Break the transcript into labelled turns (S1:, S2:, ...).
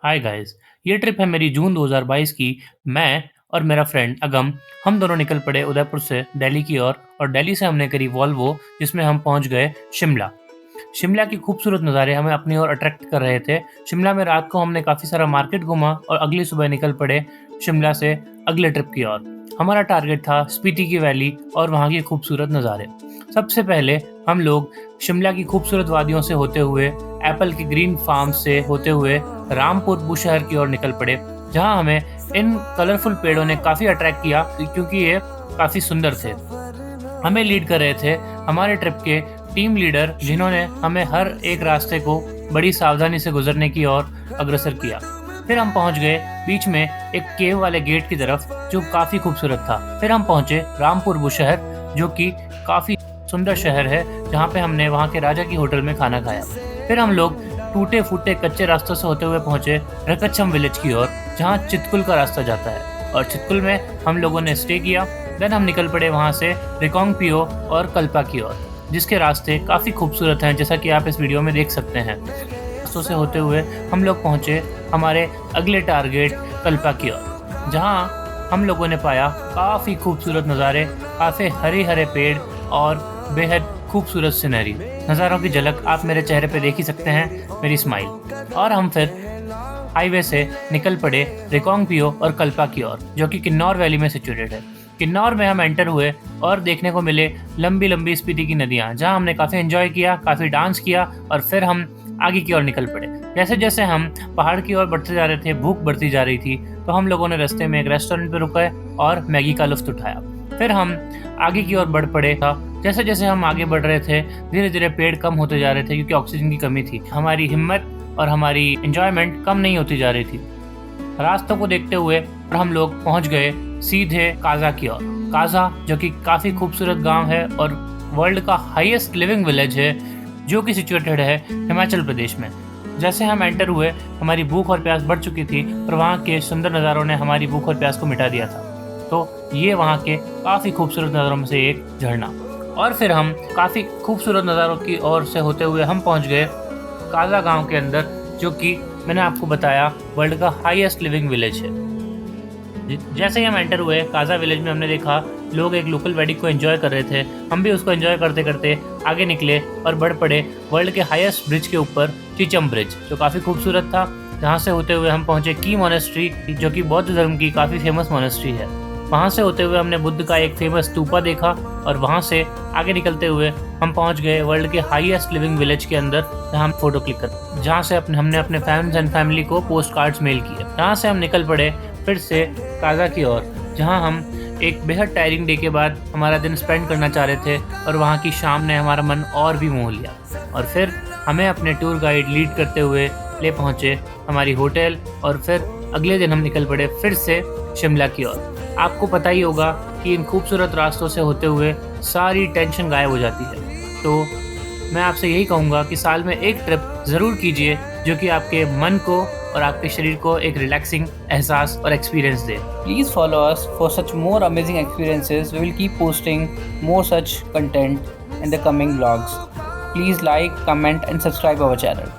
S1: Hi guys. ये trip है मेरी जून 2022 की। मैं और मेरा फ्रेंड अगम, हम दोनों निकल पड़े उदयपुर से दिल्ली की ओर और दिल्ली से हमने करी वॉल्वो, जिसमें हम पहुंच गए शिमला। शिमला की खूबसूरत नज़ारे हमें अपनी ओर अट्रैक्ट कर रहे थे। शिमला में रात को हमने काफ़ी सारा मार्केट घूमा और अगली सुबह निकल पड़े शिमला से अगले ट्रिप की ओर। हमारा टारगेट था स्पीति की वैली और वहाँ के खूबसूरत नज़ारे। सबसे पहले हम लोग शिमला की खूबसूरत वादियों से होते हुए, एप्पल की ग्रीन फार्म से होते हुए रामपुर बुशहर की ओर निकल पड़े, जहाँ हमें इन कलरफुल पेड़ों ने काफ़ी अट्रैक्ट किया क्योंकि ये काफ़ी सुंदर थे। हमें लीड कर रहे थे हमारे ट्रिप के टीम लीडर, जिन्होंने हमें हर एक रास्ते को बड़ी सावधानी से गुजरने की ओर अग्रसर किया। फिर हम पहुंच गए बीच में एक केव वाले गेट की तरफ, जो काफ़ी खूबसूरत था। फिर हम पहुंचे रामपुर बुशहर, जो कि काफ़ी सुंदर शहर है, जहां पे हमने वहां के राजा की होटल में खाना खाया। फिर हम लोग टूटे फूटे कच्चे रास्तों से होते हुए पहुंचे रकच्छम विलेज की ओर, जहां चितकुल का रास्ता जाता है, और चितकुल में हम लोगों ने स्टे किया। देन हम निकल पड़े वहां से रिकोंगपियो और कल्पा की ओर, जिसके रास्ते काफ़ी खूबसूरत हैं, जैसा कि आप इस वीडियो में देख सकते हैं। रास्तों से होते हुए हम लोग पहुंचे हमारे अगले टारगेट कल्पा की ओर, जहां हम लोगों ने पाया काफ़ी खूबसूरत नज़ारे, काफ़ी हरे हरे पेड़ और बेहद खूबसूरत सीनरी। नज़ारों की झलक आप मेरे चेहरे पे देख ही सकते हैं, मेरी स्माइल। और हम फिर हाईवे से निकल पड़े रिकोंगपियो और कल्पा की ओर, जो कि किन्नौर वैली में सिचुएटेड है। किन्नौर में हम एंटर हुए और देखने को मिले लंबी लंबी स्पीति की नदियाँ, जहाँ हमने काफ़ी एंजॉय किया, काफ़ी डांस किया और फिर हम आगे की ओर निकल पड़े। जैसे जैसे हम पहाड़ की ओर बढ़ते जा रहे थे, भूख बढ़ती जा रही थी, तो हम लोगों ने रास्ते में एक रेस्टोरेंट पर रुके और मैगी का लुत्फ उठाया। फिर हम आगे की ओर बढ़ पड़े था। जैसे जैसे हम आगे बढ़ रहे थे, धीरे धीरे पेड़ कम होते जा रहे थे, क्योंकि ऑक्सीजन की कमी थी। हमारी हिम्मत और हमारी एंजॉयमेंट कम नहीं होती जा रही थी। रास्तों को देखते हुए हम लोग पहुंच गए सीधे काजा की ओर। काजा, जो कि काफ़ी खूबसूरत गांव है और वर्ल्ड का हाईएस्ट लिविंग विलेज है, जो कि सिचुएटेड है हिमाचल प्रदेश में। जैसे हम एंटर हुए, हमारी भूख और प्यास बढ़ चुकी थी, और वहाँ के सुंदर नज़ारों ने हमारी भूख और प्यास को मिटा दिया था। तो ये वहाँ के काफ़ी खूबसूरत नज़ारों में से एक झरना। और फिर हम काफ़ी खूबसूरत नज़ारों की ओर से होते हुए हम पहुँच गए काजा गांव के अंदर, जो कि मैंने आपको बताया वर्ल्ड का हाईएस्ट लिविंग विलेज है। जैसे ही हम एंटर हुए काजा विलेज में, हमने देखा लोग एक लोकल वेडिंग को एंजॉय कर रहे थे। हम भी उसको एंजॉय करते करते आगे निकले और बढ़ पड़े वर्ल्ड के हाईएस्ट ब्रिज के ऊपर, चिचम ब्रिज, जो काफ़ी खूबसूरत था। जहाँ से होते हुए हम पहुँचे की मोनेस्ट्री, जो कि बौद्ध धर्म की काफ़ी फेमस मोनेस्ट्री है। वहाँ से होते हुए हमने बुद्ध का एक फेमस स्तूपा देखा, और वहाँ से आगे निकलते हुए हम पहुँच गए वर्ल्ड के हाईएस्ट लिविंग विलेज के अंदर, जहाँ हम फोटो क्लिक कर, जहाँ से हमने अपने फ्रेंड्स एंड फैमिली को पोस्ट कार्ड्स मेल किए। जहाँ से हम निकल पड़े फिर से काजा की ओर, जहाँ हम एक बेहद टायरिंग डे के बाद हमारा दिन स्पेंड करना चाह रहे थे, और वहाँ की शाम ने हमारा मन और भी मोह लिया। और फिर हमें अपने टूर गाइड लीड करते हुए ले पहुँचे हमारी होटल, और फिर अगले दिन हम निकल पड़े फिर से शिमला की ओर। आपको पता ही होगा कि इन खूबसूरत रास्तों से होते हुए सारी टेंशन गायब हो जाती है। तो मैं आपसे यही कहूँगा कि साल में एक ट्रिप ज़रूर कीजिए, जो कि आपके मन को और आपके शरीर को एक रिलैक्सिंग एहसास और experience they.
S2: Please follow us for such more amazing experiences. We will keep posting more such content in the coming vlogs. Please like, comment, and subscribe our channel.